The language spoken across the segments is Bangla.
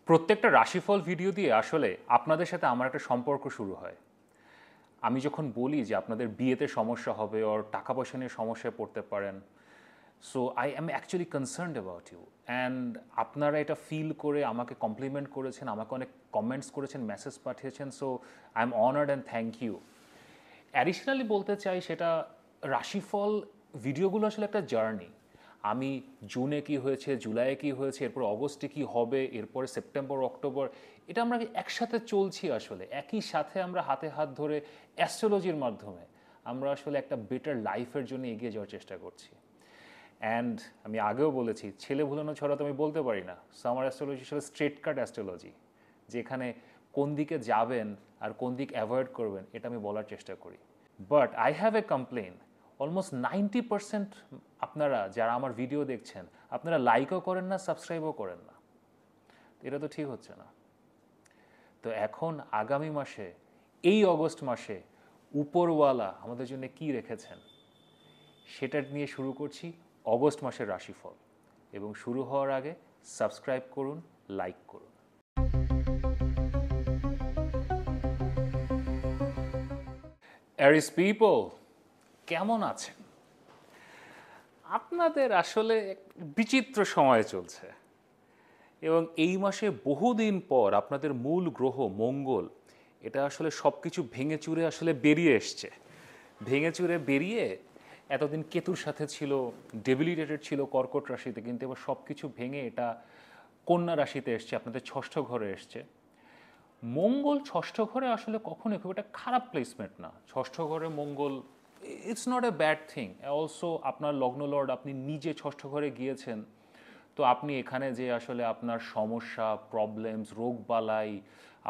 প্রত্যেকটা রাশিফল ভিডিও দিয়ে আসলে আপনাদের সাথে আমার একটা সম্পর্ক শুরু হয়। আমি যখন বলি যে আপনাদের বিয়েতে সমস্যা হবে ওর টাকা পয়সা নিয়ে সমস্যায় পড়তে পারেন, so I am actually concerned about you, and আপনারা এটা ফিল করে আমাকে কমপ্লিমেন্ট করেছেন, আমাকে অনেক কমেন্টস করেছেন, মেসেজ পাঠিয়েছেন, so I am honoured and thank you. Additionally বলতে চাই, সেটা রাশিফল ভিডিওগুলো আসলে একটা জার্নি। আমি জুনে কি হয়েছে, জুলাইয়ে কি হয়েছে, এরপর অগস্টে কি হবে, এরপরে সেপ্টেম্বর, অক্টোবর, এটা আমরা একসাথে চলছি। আসলে একই সাথে আমরা হাতে হাত ধরে অ্যাস্ট্রোলজির মাধ্যমে আমরা আসলে একটা বেটার লাইফের জন্য এগিয়ে যাওয়ার চেষ্টা করছি। অ্যান্ড আমি আগেও বলেছি, ছেলে ভুলানো ছড়া তো আমি বলতে পারি না। সো আমার অ্যাস্ট্রোলজি আসলে স্ট্রেট কাট অ্যাস্ট্রোলজি, যেখানে কোন দিকে যাবেন আর কোন দিক অ্যাভয়েড করবেন এটা আমি বলার চেষ্টা করি। But I have a complain, almost 90% আপনারা যারা আমার ভিডিও দেখছেন, আপনারা লাইকও করেন না, সাবস্ক্রাইবও করেন না। এটা তো ঠিক হচ্ছে না। তো এখন আগামী মাসে, এই অগস্ট মাসে উপরওয়ালা আমাদের জন্য কি রেখেছেন সেটা নিয়ে শুরু করছি অগস্ট মাসের রাশিফল। এবং শুরু হওয়ার আগে সাবস্ক্রাইব করুন, লাইক করুন। অ্যারিস পিপল, কেমন আছেন? আপনাদের আসলে এক বিচিত্র সময় চলছে, এবং এই মাসে বহুদিন পর আপনাদের মূল গ্রহ মঙ্গল, এটা আসলে সব কিছু ভেঙে চুরে আসলে বেরিয়ে এসছে। ভেঙে চুরে বেরিয়ে এতদিন কেতুর সাথে ছিল, ডেবিলিটেটেড ছিল কর্কট রাশিতে, কিন্তু এবার সব কিছু ভেঙে এটা কন্যা রাশিতে এসছে, আপনাদের ষষ্ঠ ঘরে এসছে। মঙ্গল ষষ্ঠ ঘরে আসলে কখনোই খুব একটা খারাপ প্লেসমেন্ট না। ষষ্ঠ ঘরে মঙ্গল, it's not a bad thing. Also আপনার লগ্ন লর্ড, আপনি নিজে ষষ্ঠ ঘরে গিয়েছেন, তো আপনি এখানে যে আসলে আপনার সমস্যা, প্রবলেমস, রোগবালাই,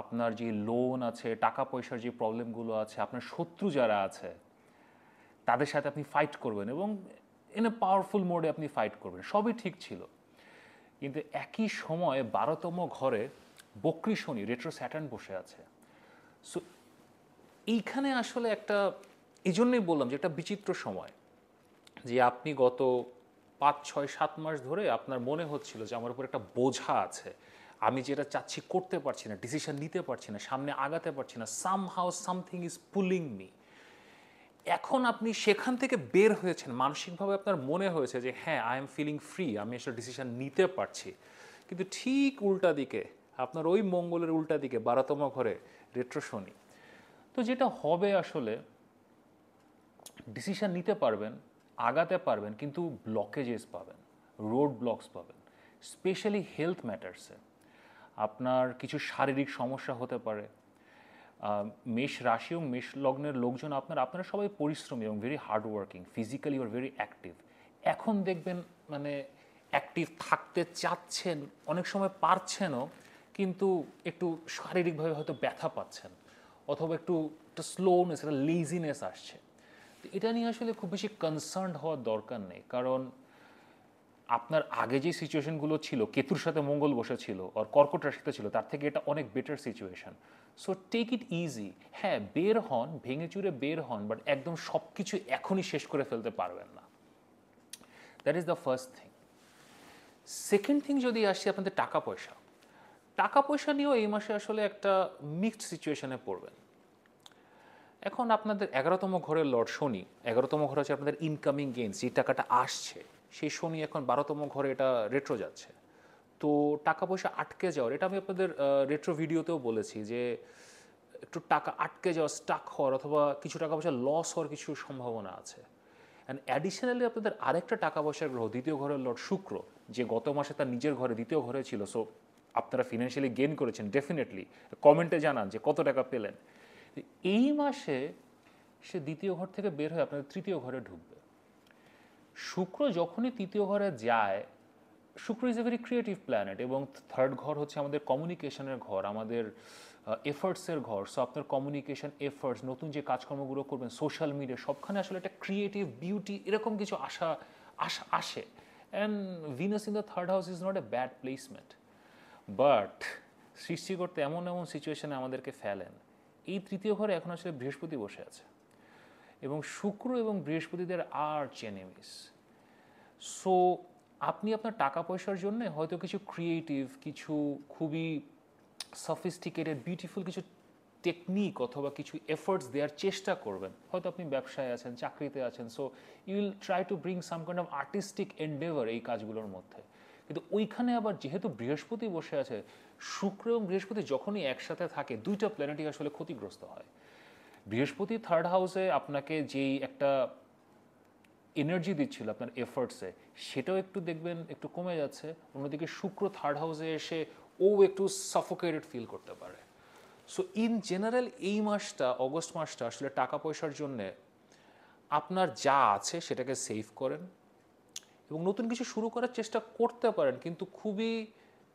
আপনার যে লোন আছে, টাকা পয়সার যে প্রবলেমগুলো আছে, আপনার শত্রু যারা আছে তাদের সাথে আপনি ফাইট করবেন, এবং ইন এ পাওয়ারফুল মোডে আপনি ফাইট করবেন, সবই ঠিক ছিল। কিন্তু একই সময়ে 12তম ঘরে বক্রী শনি, রেট্রো স্যাটার্ন বসে আছে। সো এইখানে আসলে একটা, এই জন্যই বললাম যে একটা বিচিত্র সময়, যে আপনি গত 5, 6, 7 মাস ধরে আপনার মনে হচ্ছিল যে আমার উপর একটা বোঝা আছে, আমি যেটা চাচ্ছি করতে পারছি না, ডিসিশন নিতে পারছি না, সামনে আগাতে পারছি না, somehow something is pulling me. এখন আপনি সেখান থেকে বের হয়েছেন, মানসিকভাবে আপনার মনে হয়েছে যে হ্যাঁ, আই এম ফিলিং ফ্রি, আমি আসলে ডিসিশন নিতে পারছি। কিন্তু ঠিক উল্টা দিকে, আপনার ওই মঙ্গলের উল্টা দিকে 12তম ঘরে রেট্রো শনি। তো যেটা হবে আসলে, ডিসিশন নিতে পারবেন, আগাতে পারবেন, কিন্তু ব্লকেজেস পাবেন, রোড ব্লকস পাবেন, স্পেশালি হেলথ ম্যাটার্সে। আপনার কিছু শারীরিক সমস্যা হতে পারে। মেষ রাশি এবং মেষ লগ্নের লোকজন আপনারা সবাই পরিশ্রমী এবং very hard working, physically you are very active. এখন দেখবেন মানে অ্যাক্টিভ থাকতে চাচ্ছেন, অনেক সময় পারছেনও, কিন্তু একটু শারীরিকভাবে হয়তো ব্যথা পাচ্ছেন, অথবা একটু একটা স্লোনেস, একটা লেজিনেস আসছে। তো এটা নিয়ে আসলে খুব বেশি কনসার্ন হওয়ার দরকার নেই, কারণ আপনার আগে যে সিচুয়েশনগুলো ছিল, কেতুর সাথে মঙ্গল বসেছিল আর কর্কট রাশিতে ছিল, তার থেকে এটা অনেক better situation. So take it easy. হ্যাঁ, বের হন, ভেঙে চুরে বের হন, বাট একদম সব কিছু এখনই শেষ করে ফেলতে পারবেন না। That is the first thing. Second thing, যদি আসি আপনাদের টাকা পয়সা, টাকা পয়সা নিয়েও এই মাসে আসলে একটা মিক্সড সিচুয়েশনে পড়বেন। এখন আপনাদের 11তম ঘরের লর্ড শনি, 11তম ঘর হচ্ছে আপনাদের ইনকামিং গেইনস, যে টাকাটা আসছে, সেই শনি এখন 12তম ঘরে এটা রেট্রো যাচ্ছে। তো টাকা পয়সা আটকে যাওয়ার, এটা আমি আপনাদের রেট্রো ভিডিওতেও বলেছি যে একটু টাকা আটকে যাওয়া, স্টাক হওয়ার, অথবা কিছু টাকা পয়সা লস হওয়ার কিছু সম্ভাবনা আছে। অ্যান্ড অ্যাডিশনালি আপনাদের আরেকটা টাকা পয়সার গ্রহ, দ্বিতীয় ঘরের লর্ড শুক্র, যে গত মাসে তার নিজের ঘরে, দ্বিতীয় ঘরে ছিল। সো আপনারা ফিনান্সিয়ালি গেইন করেছেন ডেফিনেটলি। কমেন্টে জানান যে কত টাকা পেলেন। এই মাসে সে দ্বিতীয় ঘর থেকে বের হয়ে আপনাদের তৃতীয় ঘরে ঢুকবে। শুক্র যখনই তৃতীয় ঘরে যায়, শুক্র is a very creative planet, এবং থার্ড ঘর হচ্ছে আমাদের কমিউনিকেশনের ঘর, আমাদের এফার্টসের ঘর। সো আপনার কমিউনিকেশন এফার্টস, নতুন যে কাজকর্মগুলো করবেন, সোশ্যাল মিডিয়া, সবখানে আসলে একটা ক্রিয়েটিভ বিউটি, এরকম কিছু আসে। And Venus in the third house is not a bad placement, but সৃষ্টিকর্তা এমন এমন সিচুয়েশনে আমাদেরকে ফেলেন। এই তৃতীয় ঘরে এখন আসলে বৃহস্পতি বসে আছে, এবং শুক্র এবং বৃহস্পতিদের আর্চ এনিমিস। সো আপনি আপনার টাকা পয়সার জন্য হয়তো কিছু ক্রিয়েটিভ, কিছু খুবই সফিস্টিকেটেড বিউটিফুল কিছু টেকনিক অথবা কিছু এফোর্টস দেওয়ার চেষ্টা করবেন। হয়তো আপনি ব্যবসায় আছেন, চাকরিতে আছেন, so you will try to bring some kind of artistic endeavour এই কাজগুলোর মধ্যে। কিন্তু ওইখানে আবার যেহেতু বৃহস্পতি বসে আছে, শুক্র এবং বৃহস্পতি যখনই একসাথে থাকে দুইটা প্ল্যানেটই আসলে ক্ষতিগ্রস্ত হয়। বৃহস্পতি থার্ড হাউসে আপনাকে যেই একটা এনার্জি দিচ্ছিল আপনার এফোর্টসে, সেটাও একটু দেখবেন একটু কমে যাচ্ছে। অন্যদিকে শুক্র থার্ড হাউসে এসে ও একটু সাফোকেটেড ফিল করতে পারে। সো ইন জেনারেল এই মাসটা, অগস্ট মাসটা আসলে টাকা পয়সার জন্যে আপনার যা আছে সেটাকে সেভ করেন এবং নতুন কিছু শুরু করার চেষ্টা করতে পারেন, কিন্তু খুবই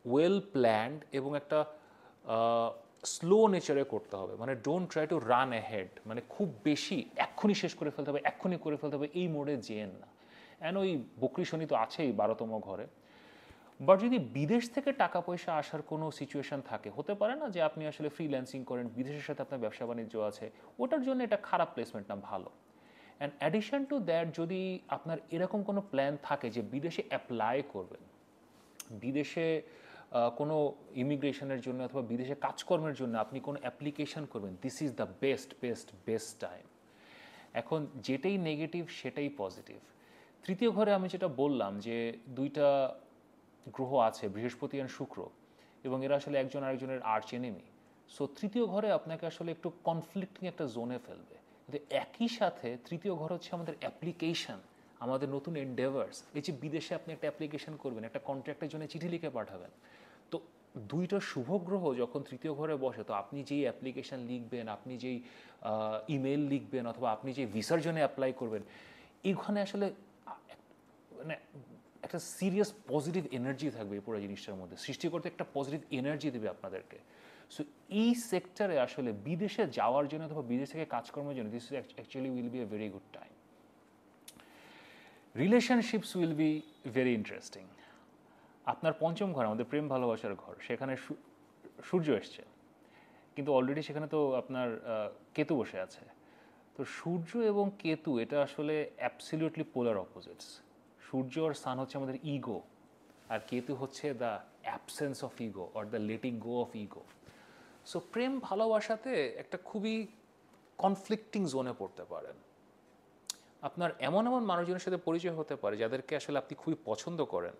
ওয়েল প্ল্যান্ড এবং একটা স্লো নেচারে করতে হবে। মানে don't try to run ahead, মানে খুব বেশি এক্ষুনি শেষ করে ফেলতে হবে, এক্ষুনি করে ফেলতে হবে, এই মোডে যেন না। অ্যান্ড ওই বকরি শনি তো আছেই 12তম ঘরে। বাট যদি বিদেশ থেকে টাকা পয়সা আসার কোনো সিচুয়েশন থাকে, হতে পারে না যে আপনি আসলে ফ্রিল্যান্সিং করেন, বিদেশের সাথে আপনার ব্যবসা বাণিজ্য আছে, ওটার জন্য এটা খারাপ প্লেসমেন্ট না, ভালো। অ্যান্ড অ্যাডিশন টু দ্যাট, যদি আপনার এরকম কোনো প্ল্যান থাকে যে বিদেশে অ্যাপ্লাই করবেন, বিদেশে কোনো ইমিগ্রেশনের জন্য অথবা বিদেশে কাজকর্মের জন্য আপনি কোনো অ্যাপ্লিকেশন করবেন, this is the best best best time. এখন যেটাই নেগেটিভ সেটাই পজিটিভ। তৃতীয় ঘরে আমি যেটা বললাম যে দুইটা গ্রহ আছে, বৃহস্পতি আর শুক্র, এবং এরা আসলে একজন আরেকজনের আর্চ এনিমি। সো তৃতীয় ঘরে আপনাকে আসলে একটু কনফ্লিক্টিং একটা জোনে ফেলবে। কিন্তু একই সাথে তৃতীয় ঘর হচ্ছে আমাদের অ্যাপ্লিকেশন, আমাদের নতুন এন্ডেভার্স। এই যে বিদেশে আপনি একটা অ্যাপ্লিকেশন করবেন, একটা কন্ট্রাক্টের জন্য চিঠি লিখে পাঠাবেন, তো দুইটা শুভ গ্রহ যখন তৃতীয় ঘরে বসে, তো আপনি যেই অ্যাপ্লিকেশন লিখবেন, আপনি যেই ইমেল লিখবেন, অথবা আপনি যে ভিসার জন্য অ্যাপ্লাই করবেন, এইখানে আসলে মানে একটা সিরিয়াস পজিটিভ এনার্জি থাকবে এই পুরো জিনিসটার মধ্যে। সৃষ্টিকর্তা একটা পজিটিভ এনার্জি দেবে আপনাদেরকে। সো এই সেক্টরে আসলে বিদেশে যাওয়ার জন্য অথবা বিদেশ থেকে কাজকর্মের জন্য this is actually will B a very good time. Relationships will be very interesting. আপনার পঞ্চম ঘর, আমাদের প্রেম ভালোবাসার ঘর, সেখানে সূর্য এসছে, কিন্তু অলরেডি সেখানে তো আপনার কেতু বসে আছে। তো সূর্য এবং কেতু এটা আসলে অ্যাবসলিউটলি পোলার অপোজিটস। সূর্য আর সান হচ্ছে আমাদের ইগো, আর কেতু হচ্ছে the absence of ego or the letting go of ego. So প্রেম ভালোবাসাতে একটা খুবই কনফ্লিক্টিং জোনে পড়তে পারেন। আপনার এমন এমন মানুষজনের সাথে পরিচয় হতে পারে যাদেরকে আসলে আপনি খুবই পছন্দ করেন,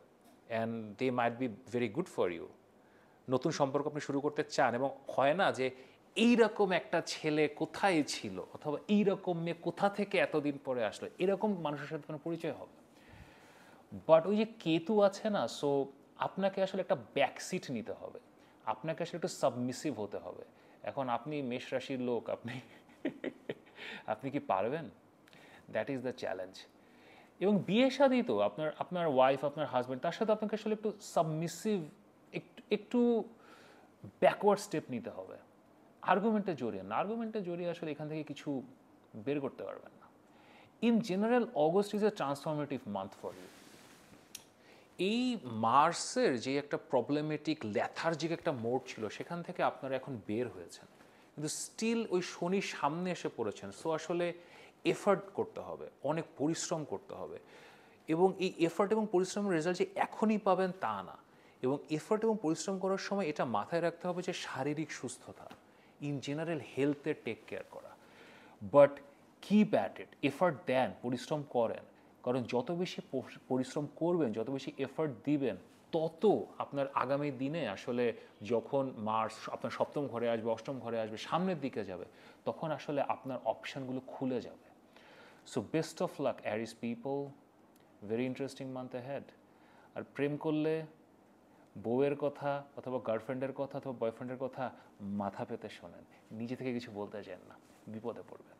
and they might be very good for you. নতুন সম্পর্ক আপনি শুরু করতে চান, এবং হয় না যে এইরকম একটা ছেলে কোথায় ছিল, অথবা এইরকম মেয়ে কোথা থেকে এতদিন পরে আসলো, এরকম মানুষের সাথে কোনো পরিচয় হবে। বাট ওই যে কেতু আছে না, সো আপনাকে আসলে একটা ব্যাকসিট নিতে হবে, আপনাকে আসলে একটু সাবমিসিভ হতে হবে। এখন আপনি মেষ রাশির লোক, আপনি আপনি কি পারবেন? That is the challenge. এবং বিয়ে শাদী তো আপনার আপনার ওয়াইফ, আপনার হাজব্যান্ড, তার সাথে আপনাকে আসলে একটু সাবমিসিভ, একটু একটু ব্যাকওয়ার্ড স্টেপ নিতে হবে। আর্গুমেন্টে জড়িয়ে না, আর্গুমেন্টে জড়িয়ে আসলে এখান থেকে কিছু বের করতে পারবেন না। In general August is a transformative month for you. এই মার্সের যে একটা প্রবলেমেটিক ল্যাথার্জিক একটা মোড ছিল, সেখান থেকে আপনারা এখন বের হয়েছেন, কিন্তু স্টিল ওই শনির সামনে এসে পড়েছেন। সো আসলে এফার্ট করতে হবে, অনেক পরিশ্রম করতে হবে, এবং এই এফার্ট এবং পরিশ্রমের রেজাল্ট যে এখনই পাবেন তা না। এবং এফার্ট এবং পরিশ্রম করার সময় এটা মাথায় রাখতে হবে যে শারীরিক সুস্থতা, ইন জেনারেল হেলথের টেক কেয়ার করা। But keep at it, effort then, পরিশ্রম করেন, কারণ যত বেশি পরিশ্রম করবেন, যত বেশি এফার্ট দিবেন, তত আপনার আগামী দিনে আসলে যখন মার্স আপনার সপ্তম ঘরে আসবে, অষ্টম ঘরে আসবে, সামনের দিকে যাবে, তখন আসলে আপনার অপশানগুলো খুলে যাবে। So best of luck Aries people, very interesting month ahead. আর প্রেম করলে বউয়ের কথা অথবা গার্লফ্রেন্ডের কথা অথবা বয়ফ্রেন্ডের কথা মাথা পেতে শোনেন, নিজে থেকে কিছু বলতে চান না, বিপদে পড়বেন।